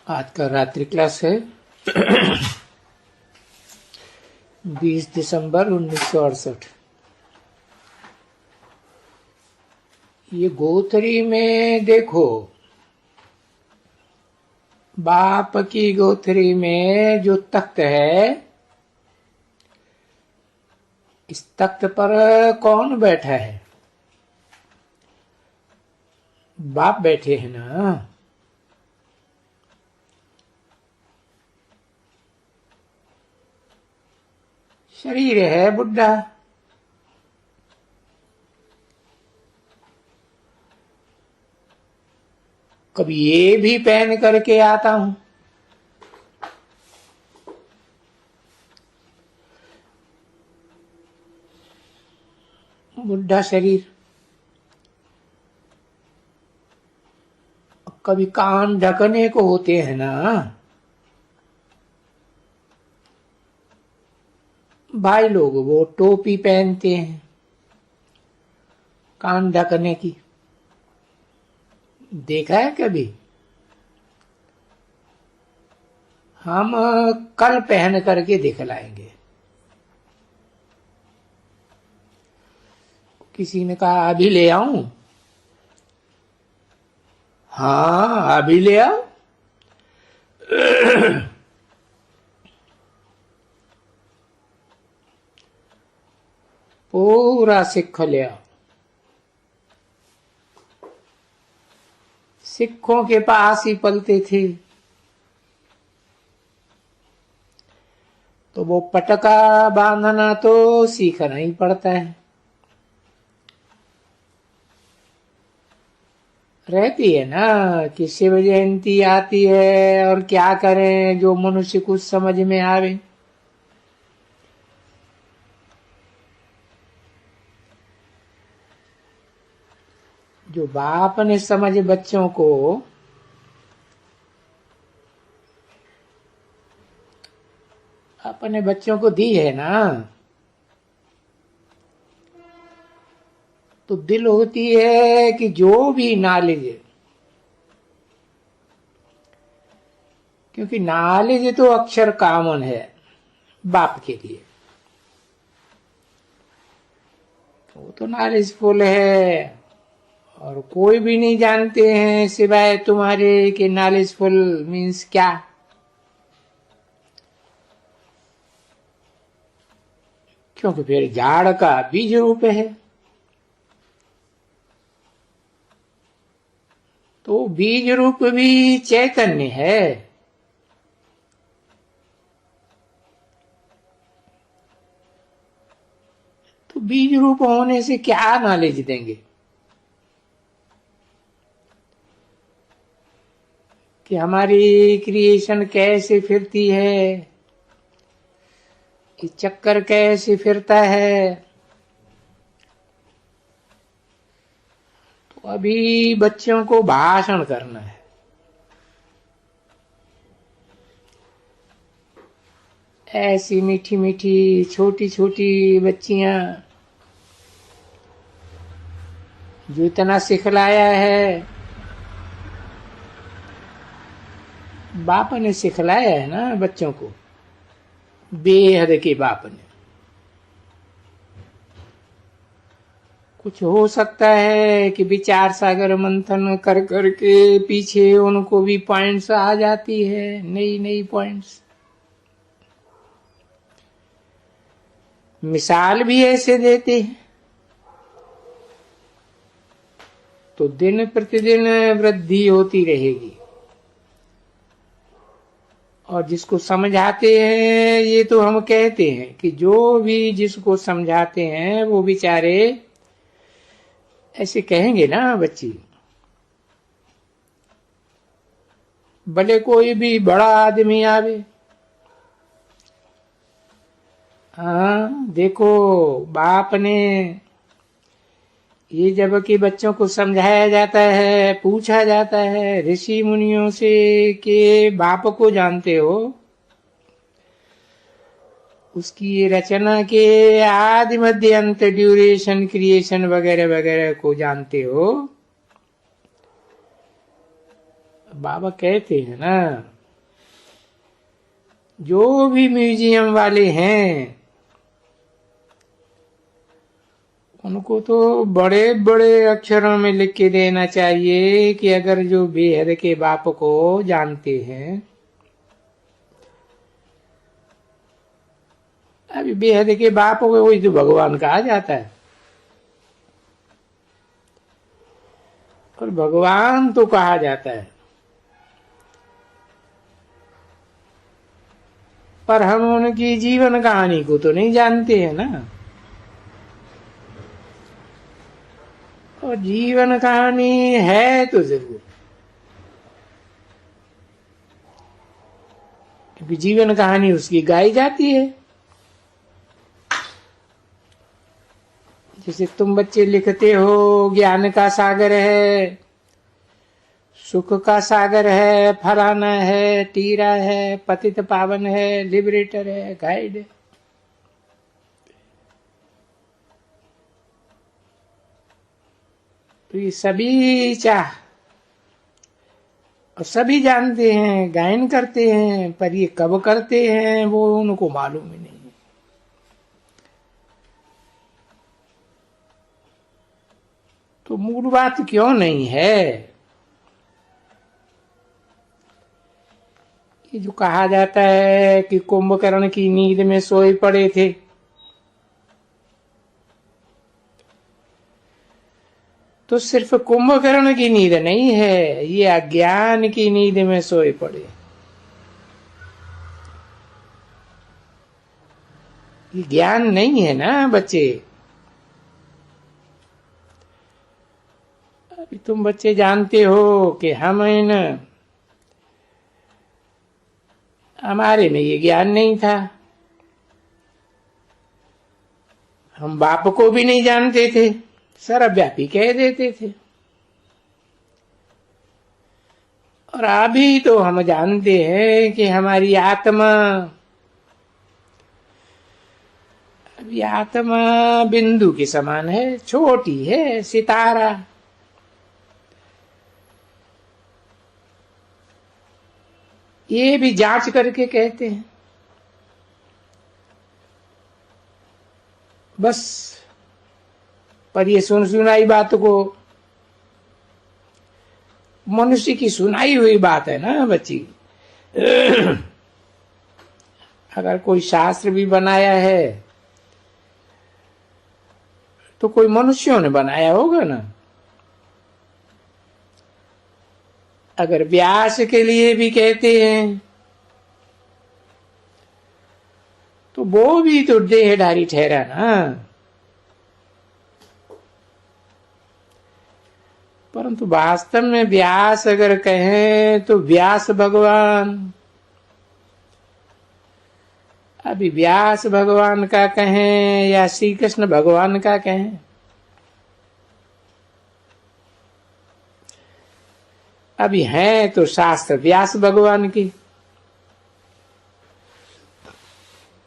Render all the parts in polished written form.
आज का रात्रि क्लास है 20 दिसंबर 1968। ये गोथरी में देखो, बाप की गोथरी में जो तख्त है, इस तख्त पर कौन बैठा है? बाप बैठे हैं ना। शरीर है बुढ़ा, कभी ये भी पहन करके आता हूं। बुढ़ा शरीर, कभी कान ढकने को होते हैं ना। भाई लोग वो टोपी पहनते हैं कान ढकने की, देखा है कभी? हम कल पहन करके दिखलाएंगे। किसी ने कहा अभी ले आऊं? हाँ, अभी ले आओ। पूरा सिक्ख ले आओ। सिखों के पास ही पलते थे, तो वो पटका बांधना तो सीखना ही पड़ता है। रहती है ना कि शिव जयंती आती है और क्या करें जो मनुष्य कुछ समझ में आवे। जो बाप ने समझ बच्चों को अपने बच्चों को दी है ना, तो दिल होती है कि जो भी नॉलेज, क्योंकि नॉलेज तो अक्षर कॉमन है बाप के लिए, वो तो नॉलेजफुल है और कोई भी नहीं जानते हैं सिवाय तुम्हारे कि नॉलेजफुल मीन्स क्या। क्योंकि फिर झाड़ का बीज रूप है, तो बीज रूप भी चैतन्य है। तो बीज रूप होने से क्या नॉलेज देंगे कि हमारी क्रिएशन कैसे फिरती है, कि चक्कर कैसे फिरता है। तो अभी बच्चों को भाषण करना है। ऐसी मीठी मीठी छोटी छोटी बच्चियां जो इतना सिखलाया है, बाप ने सिखलाया है ना बच्चों को, बेहद के बाप ने। कुछ हो सकता है कि विचार सागर मंथन कर करके पीछे उनको भी पॉइंट्स आ जाती है, नई नई पॉइंट्स। मिसाल भी ऐसे देते हैं, तो दिन प्रतिदिन वृद्धि होती रहेगी। और जिसको समझाते हैं, ये तो हम कहते हैं कि जो भी जिसको समझाते हैं वो बेचारे ऐसे कहेंगे ना बच्ची, भले कोई भी बड़ा आदमी आवे, हाँ देखो बाप ने ये जब कि बच्चों को समझाया जाता है, पूछा जाता है ऋषि मुनियों से कि बाप को जानते हो, उसकी रचना के आदि मध्य अंत ड्यूरेशन क्रिएशन वगैरह वगैरह को जानते हो? बाबा कहते हैं ना जो भी म्यूजियम वाले हैं उनको तो बड़े बड़े अक्षरों में लिख के देना चाहिए कि अगर जो बेहद के बाप को जानते हैं, अभी बेहद के बाप को वही तो भगवान कहा जाता है, और भगवान तो कहा जाता है, पर हम उनकी जीवन कहानी को तो नहीं जानते हैं ना। और जीवन कहानी है तो जरूर, क्योंकि जीवन कहानी उसकी गाई जाती है। जैसे तुम बच्चे लिखते हो ज्ञान का सागर है, सुख का सागर है, फलाना है, टीरा है, पतित पावन है, लिबरेटर है, गाइड है। तो ये सभी चाह और सभी जानते हैं, गायन करते हैं, पर ये कब करते हैं वो उनको मालूम ही नहीं है। तो मूल बात क्यों नहीं है? ये जो कहा जाता है कि कुंभकर्ण की नींद में सोए पड़े थे, तो सिर्फ कुंभकर्ण की नींद नहीं है, ये अज्ञान की नींद में सोए पड़े। ये ज्ञान नहीं है ना बच्चे। अभी तुम बच्चे जानते हो कि हमारे में ये ज्ञान नहीं था, हम बाप को भी नहीं जानते थे, सर्वव्यापी कह देते थे। और अभी तो हम जानते हैं कि हमारी आत्मा, अभी आत्मा बिंदु के समान है, छोटी है, सितारा। ये भी जांच करके कहते हैं। बस पर ये सुनाई बात को, मनुष्य की सुनाई हुई बात है ना बच्ची। अगर कोई शास्त्र भी बनाया है तो कोई मनुष्यों ने बनाया होगा ना। अगर व्यास के लिए भी कहते हैं तो वो भी तो देहधारी ठहरा ना। परंतु वास्तव में व्यास अगर कहें तो व्यास भगवान, अभी व्यास भगवान का कहें या श्री कृष्ण भगवान का कहें, अभी हैं तो शास्त्र व्यास भगवान की,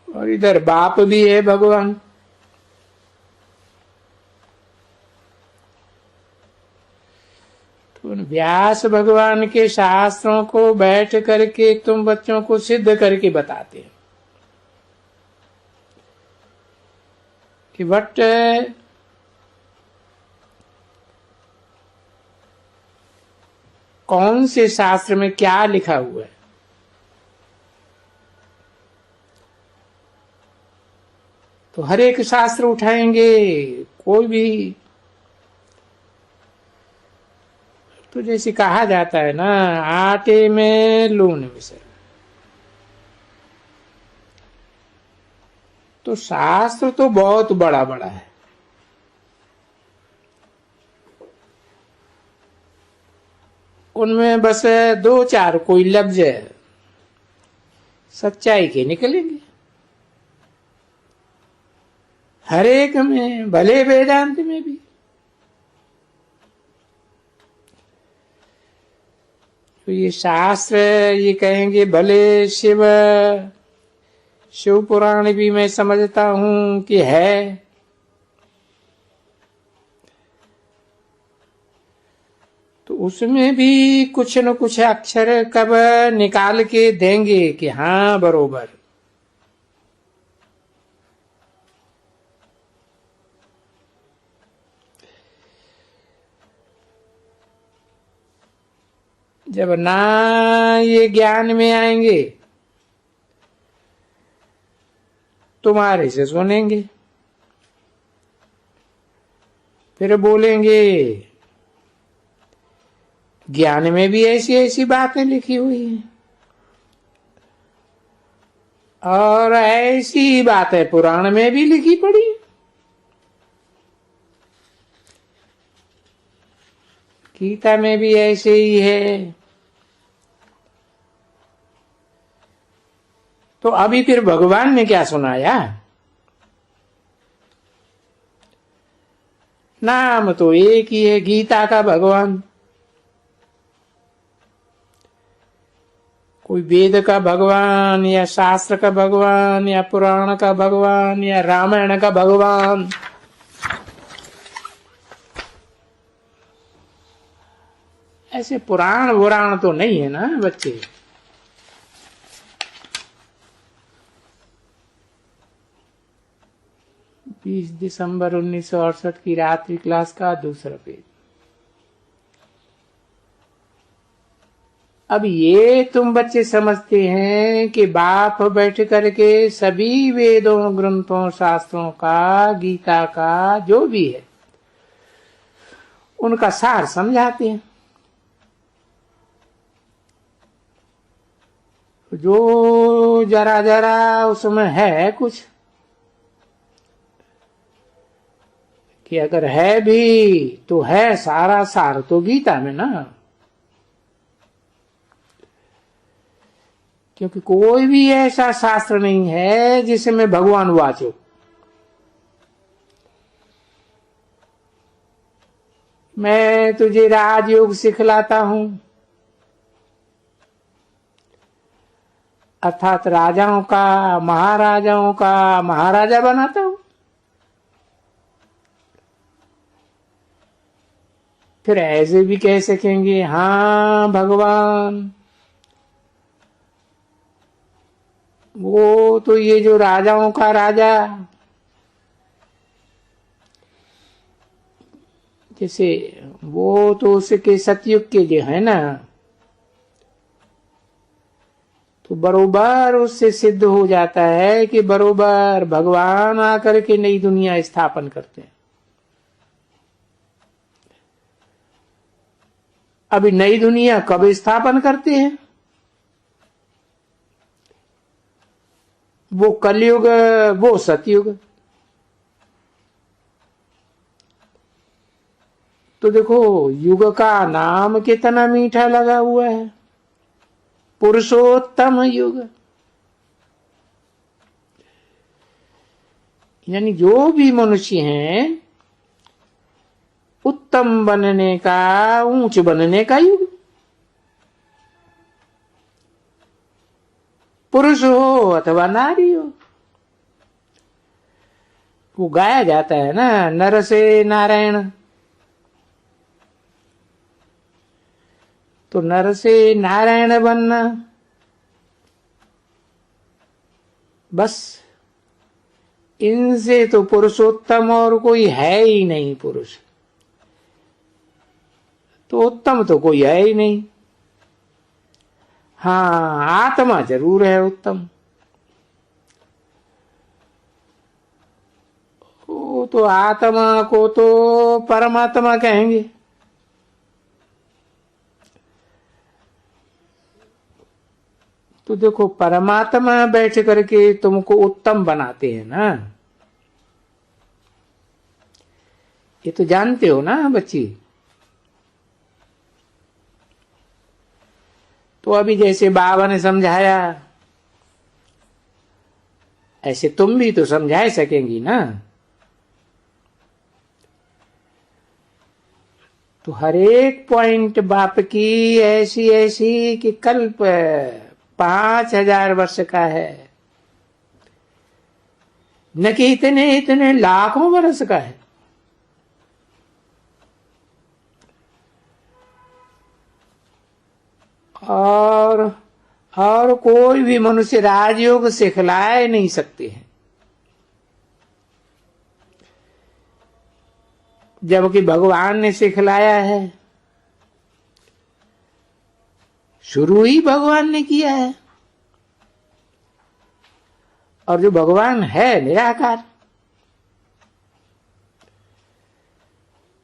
और इधर बाप भी है भगवान। तो व्यास भगवान के शास्त्रों को बैठ करके तुम बच्चों को सिद्ध करके बताते हैं कि बट कौन से शास्त्र में क्या लिखा हुआ है। तो हर एक शास्त्र उठाएंगे, कोई भी, तो जैसे कहा जाता है ना, आटे में लून मिश्र। तो शास्त्र तो बहुत बड़ा बड़ा है, उनमें बस दो चार कोई लफ्ज सच्चाई के निकलेंगे। हर एक में, भले वेदांत में भी। तो ये शास्त्र ये कहेंगे, भले शिव पुराण भी मैं समझता हूं कि है, तो उसमें भी कुछ न कुछ अक्षर कब निकाल के देंगे कि हाँ बरोबर। जब ना ये ज्ञान में आएंगे तुम्हारे से सुनेंगे, फिर बोलेंगे ज्ञान में भी ऐसी ऐसी बातें लिखी हुई हैं, और ऐसी बातें पुराण में भी लिखी पड़ी। गीता में भी ऐसे ही है। तो अभी फिर भगवान ने क्या सुनाया? नाम तो एक ही है, गीता का भगवान। कोई वेद का भगवान या शास्त्र का भगवान या पुराण का भगवान या रामायण का भगवान, ऐसे पुराण वुराण तो नहीं है ना बच्चे। 20 दिसंबर 1968 की रात्रि क्लास का दूसरा पेज। अब ये तुम बच्चे समझते हैं कि बाप बैठ करके सभी वेदों ग्रंथों शास्त्रों का, गीता का जो भी है उनका सार समझाते हैं। जो जरा जरा उसमें है कुछ कि अगर है भी तो है सारा सार तो गीता में ना। क्योंकि कोई भी ऐसा शास्त्र नहीं है जिसमें भगवान वाचो। मैं तुझे राजयोग सिखलाता हूं, अर्थात राजाओं का, महाराजाओं का महाराजा बनाता हूं। फिर ऐसे भी कह सकेंगे हाँ भगवान, वो तो ये जो राजाओं का राजा, जैसे वो तो उसके सतयुग के जो है ना, तो बरोबर उससे सिद्ध हो जाता है कि बरोबर भगवान आकर के नई दुनिया स्थापन करते हैं। अभी नई दुनिया कब स्थापन करते हैं? वो कलयुग, वो सतयुग। तो देखो युग का नाम कितना मीठा लगा हुआ है, पुरुषोत्तम युग। यानी जो भी मनुष्य हैं उत्तम बनने का, ऊंच बनने का युग। पुरुष हो अथवा नारी हो। वो गाया जाता है ना, नर से नारायण। तो नर से नारायण बनना, बस इनसे तो पुरुषोत्तम और कोई है ही नहीं। पुरुष तो उत्तम तो कोई है ही नहीं। हाँ, आत्मा जरूर है उत्तम। वो तो आत्मा को तो परमात्मा कहेंगे। तो देखो परमात्मा बैठ करके तुमको उत्तम बनाते हैं ना, ये तो जानते हो ना बच्ची। तो अभी जैसे बाबा ने समझाया ऐसे तुम भी तो समझा सकेंगी ना। तो हर एक पॉइंट बाप की ऐसी ऐसी कि कल्प 5000 वर्ष का है, न कि इतने इतने लाखों वर्ष का है। और कोई भी मनुष्य राजयोग सिखलाए नहीं सकते हैं, जबकि भगवान ने सिखलाया है। शुरू ही भगवान ने किया है, और जो भगवान है निराकार,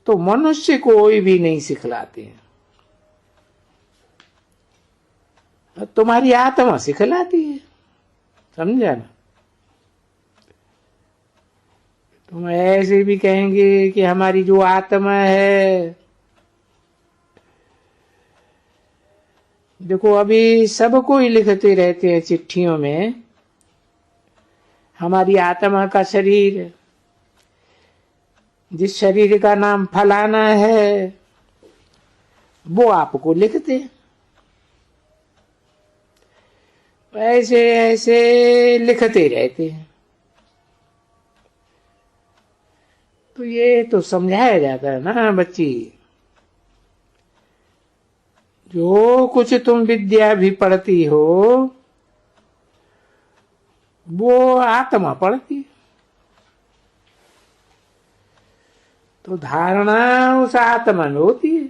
तो मनुष्य कोई भी नहीं सिखलाते हैं। तुम्हारी आत्मा सिखलाती है, समझा ना। तुम ऐसे भी कहेंगे कि हमारी जो आत्मा है, देखो अभी सबको ही लिखते रहते हैं चिट्ठियों में, हमारी आत्मा का शरीर, जिस शरीर का नाम फलाना है, वो आपको लिखते हैं। ऐसे ऐसे लिखते रहते हैं। तो ये तो समझाया जाता है ना बच्ची, जो कुछ तुम विद्या भी पढ़ती हो वो आत्मा पढ़ती है। तो धारणा उस आत्मा में होती है।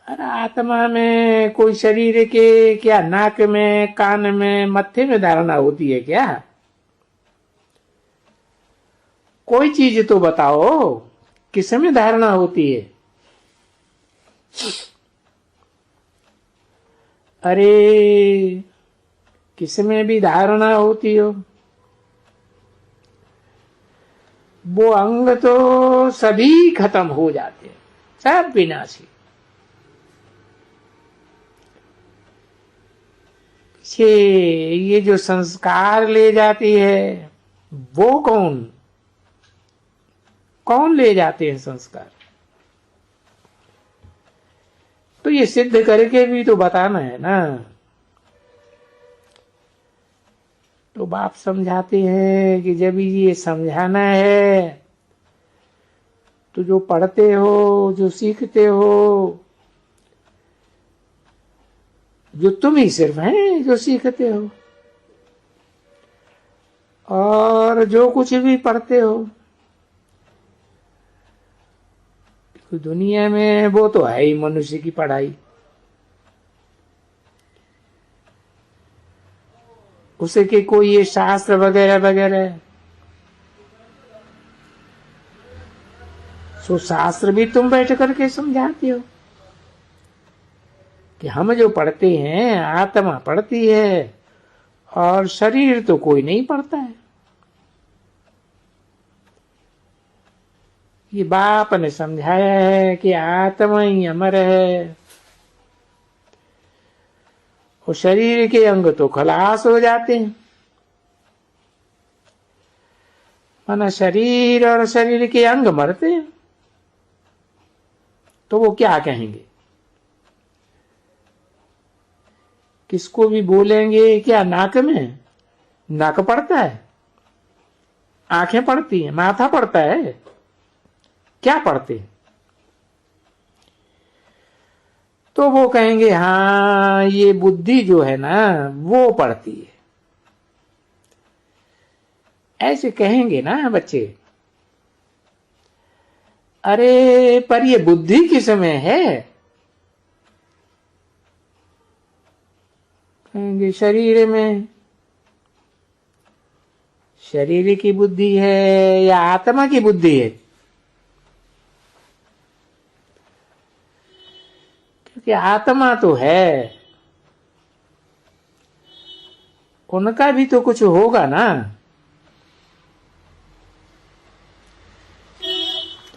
अरे आत्मा में कोई शरीर के क्या नाक में, कान में, मत्थे में धारणा होती है क्या? कोई चीज तो बताओ, किसमें धारणा होती है? अरे किसमें भी धारणा होती हो, वो अंग तो सभी खत्म हो जाते हैं, सब विनाशी। ये जो संस्कार ले जाती है, वो कौन ले जाते हैं संस्कार? तो ये सिद्ध करके भी तो बताना है ना। तो बाप समझाते हैं कि जब ये समझाना है तो जो पढ़ते हो, जो सीखते हो, जो तुम ही सिर्फ हैं जो सीखते हो, और जो कुछ भी पढ़ते हो दुनिया में, वो तो है ही मनुष्य की पढ़ाई। उसे के कोई ये शास्त्र वगैरह वगैरह, सो शास्त्र भी तुम बैठ करके समझाती हो कि हम जो पढ़ते हैं आत्मा पढ़ती है, और शरीर तो कोई नहीं पढ़ता है। ये बाप ने समझाया है कि आत्मा ही अमर है, और शरीर के अंग तो खलास हो जाते हैं। माना शरीर और शरीर के अंग मरते हैं, तो वो क्या कहेंगे? किसको भी बोलेंगे क्या नाक में? नाक पड़ता है, आंखें पड़ती हैं, माथा पड़ता है, क्या पढ़ते? तो वो कहेंगे हाँ ये बुद्धि जो है ना वो पढ़ती है, ऐसे कहेंगे ना बच्चे। अरे पर ये बुद्धि किस में है? कहेंगे शरीर में। शरीर की बुद्धि है या आत्मा की बुद्धि है? कि आत्मा तो है, उनका भी तो कुछ होगा ना।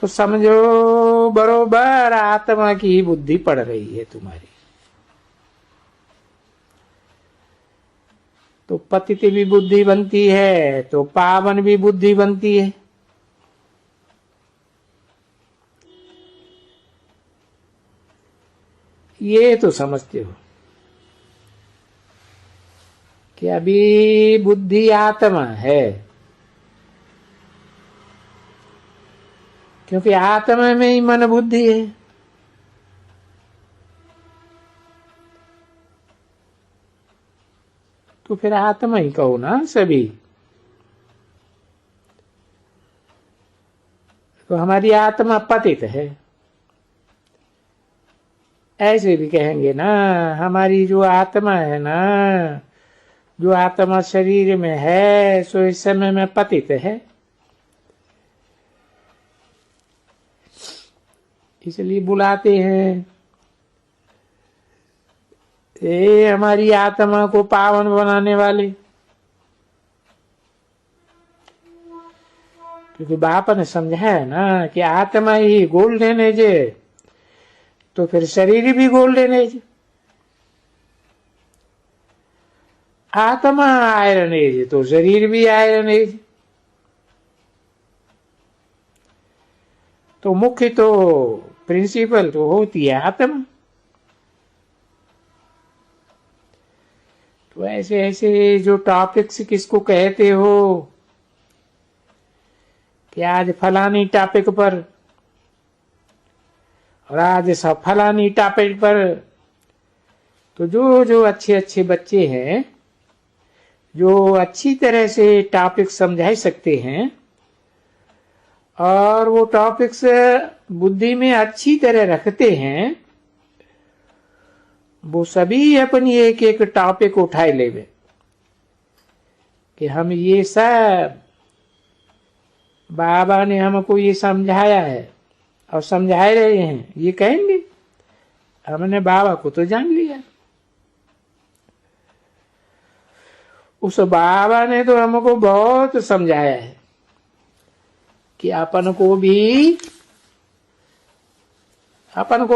तो समझो बरोबर आत्मा की बुद्धि पड़ रही है तुम्हारी। तो पतित भी बुद्धि बनती है, तो पावन भी बुद्धि बनती है। ये तो समझते हो कि अभी बुद्धि आत्मा है, क्योंकि आत्मा में ही मन बुद्धि है। तो फिर आत्मा ही कहो ना सभी। तो हमारी आत्मा पतित है, ऐसे भी कहेंगे ना। हमारी जो आत्मा है ना, जो आत्मा शरीर में है, सो इस समय में पतित है। इसलिए बुलाते हैं, ये हमारी आत्मा को पावन बनाने वाले। क्योंकि बाप ने समझाया ना कि आत्मा ही गोल्डन एज है, तो फिर शरीर भी गोल्डन एज। आत्मा आयरन एज तो शरीर भी आयरन एज। तो मुख्य तो प्रिंसिपल तो होती है आत्मा। तो ऐसे ऐसे जो टॉपिक्स किसको कहते हो कि आज फलानी टॉपिक पर और आज सब फलानी टॉपिक पर, तो जो जो अच्छे अच्छे बच्चे हैं, जो अच्छी तरह से टॉपिक समझा सकते हैं और वो टॉपिक्स बुद्धि में अच्छी तरह रखते हैं, वो सभी अपनी एक एक टॉपिक उठाए लेवे कि हम ये सब बाबा ने हमको ये समझाया है और समझा रहे हैं, ये कहेंगे हमने बाबा को तो जान लिया। उस बाबा ने तो हमको बहुत समझाया है कि अपन को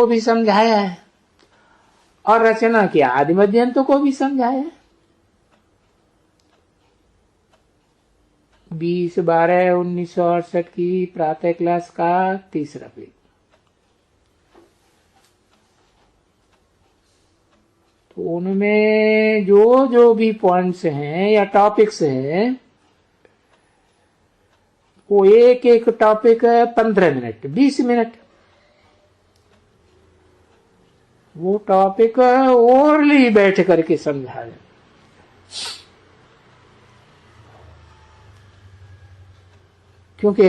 भी समझाया है और रचना के आदि मध्यंतों को भी समझाया है। 20/12/1968 की प्रातः क्लास का 3रा पेज। तो उनमें जो जो भी पॉइंट्स हैं या टॉपिक्स हैं, वो एक एक टॉपिक 15 मिनट 20 मिनट वो टॉपिक ओरली बैठ करके समझाए। क्योंकि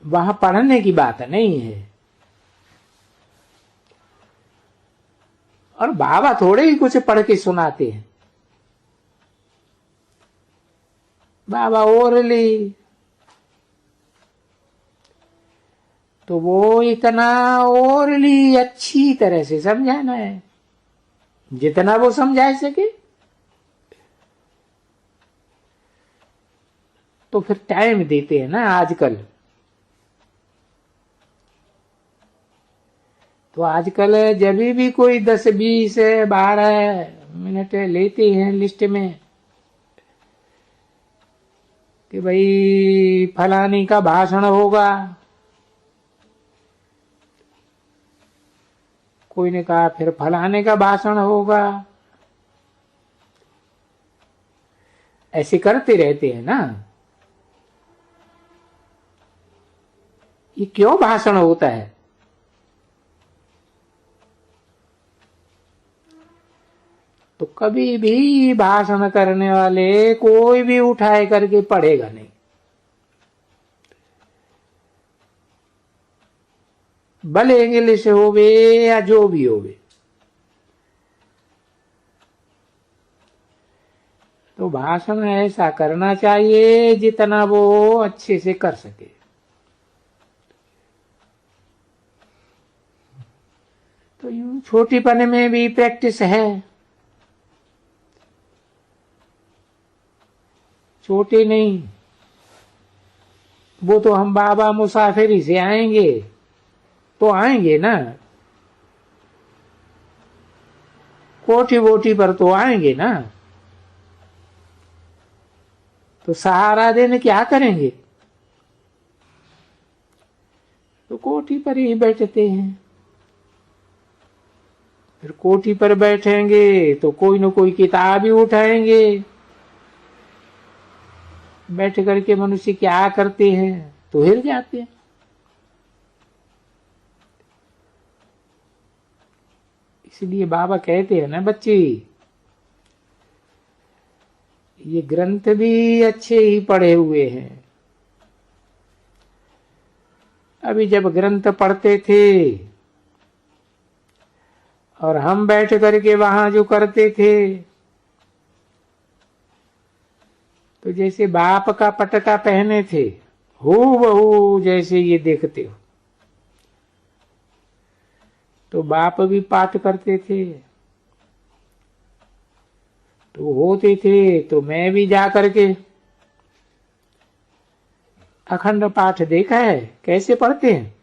वहां पढ़ने की बात नहीं है, और बाबा थोड़े ही कुछ पढ़ के सुनाते हैं। बाबा ओरली तो वो इतना ओरली अच्छी तरह से समझाना है जितना वो समझा सके। तो फिर टाइम देते हैं ना आजकल। तो आजकल जब भी कोई 10 20 12 मिनट लेते हैं लिस्ट में कि भाई फलानी का भाषण होगा, कोई ने कहा फिर फलाने का भाषण होगा, ऐसे करते रहते हैं ना। ये क्यों भाषण होता है? तो कभी भी भाषण करने वाले कोई भी उठाए करके पढ़ेगा नहीं। भले इंग्लिश होवे या जो भी होवे, तो भाषण ऐसा करना चाहिए जितना वो अच्छे से कर सके। तो यूं छोटीपन में भी प्रैक्टिस है। छोटे नहीं, वो तो हम बाबा मुसाफिरी से आएंगे तो आएंगे ना, कोठी वोटी पर तो आएंगे ना। तो सारा दिन क्या करेंगे? तो कोठी पर ही बैठते हैं। फिर कोठी पर बैठेंगे तो कोई न कोई किताब ही उठाएंगे। बैठ करके मनुष्य क्या करते हैं तो हिल जाते हैं। इसलिए बाबा कहते हैं ना बच्चे, ये ग्रंथ भी अच्छे ही पढ़े हुए हैं। अभी जब ग्रंथ पढ़ते थे और हम बैठ करके वहां जो करते थे, तो जैसे बाप का पटका पहने थे, हूबहू जैसे ये देखते हो। तो बाप भी पाठ करते थे, तो होते थे, तो मैं भी जा करके अखंड पाठ देखा है कैसे पढ़ते हैं।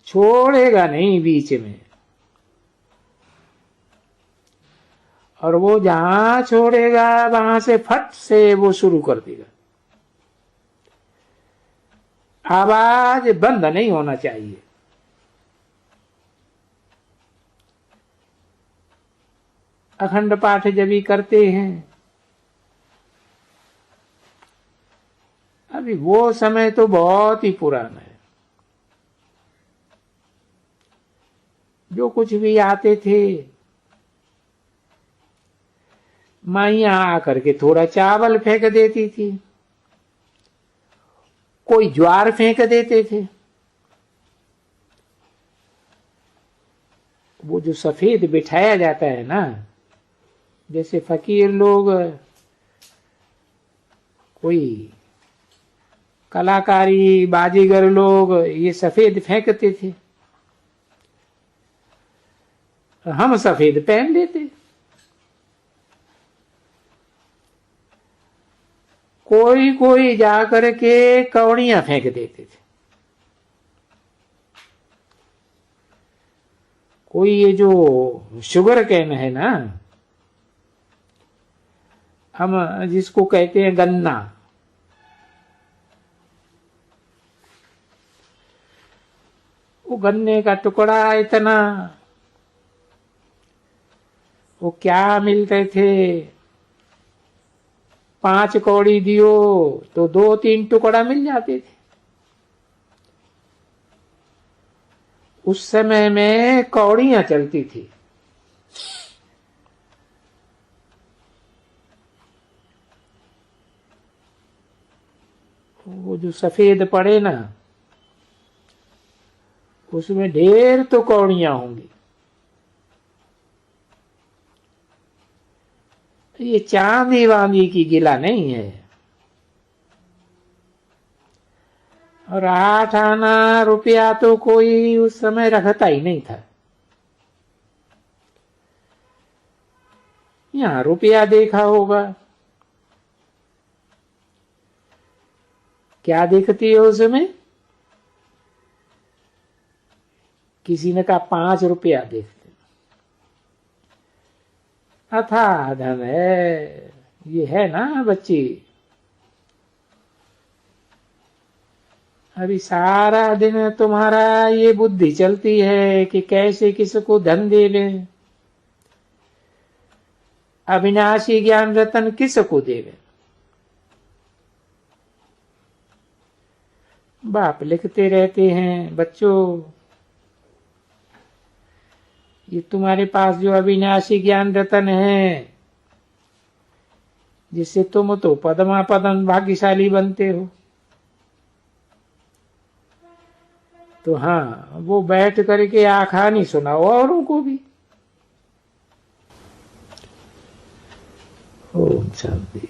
छोड़ेगा नहीं बीच में, और वो जहां छोड़ेगा वहां से फट से वो शुरू कर देगा। आवाज बंद नहीं होना चाहिए। अखंड पाठ जब भी करते हैं, अभी वो समय तो बहुत ही पुराना है। जो कुछ भी आते थे, माइयां आकर के थोड़ा चावल फेंक देती थी, कोई ज्वार फेंक देते थे। वो जो सफेद बिठाया जाता है ना, जैसे फकीर लोग, कोई कलाकारी बाजीगर लोग ये सफेद फेंकते थे, हम सफेद पहन लेते। कोई कोई जाकर के कौड़ियां फेंक देते थे। कोई ये जो शुगर कैन है ना, हम जिसको कहते हैं गन्ना, वो गन्ने का टुकड़ा इतना, वो क्या मिलते थे, 5 कौड़ी दियो तो 2-3 टुकड़ा मिल जाते थे। उस समय में कौड़ियां चलती थी। वो जो सफेद पड़े ना, उसमें ढेर तो कौड़ियां होंगी। ये चांदी वांदी की गिला नहीं है। और 8 आना रुपया तो कोई उस समय रखता ही नहीं था। यहां रुपया देखा होगा, क्या देखती हो उसमें? किसी ने कहा 5 रुपया देखते, अथाह धन है। ये है ना बच्ची, अभी सारा दिन तुम्हारा ये बुद्धि चलती है कि कैसे किसको धन दे लें, अविनाशी ज्ञान रतन किसको देवे। बाप लिखते रहते हैं, बच्चों ये तुम्हारे पास जो अविनाशी ज्ञान रतन है, जिससे तुम तो पदमा पदम भाग्यशाली बनते हो, तो हाँ वो बैठ करके आखानी सुनाओ औरों को भी। ओम शांति।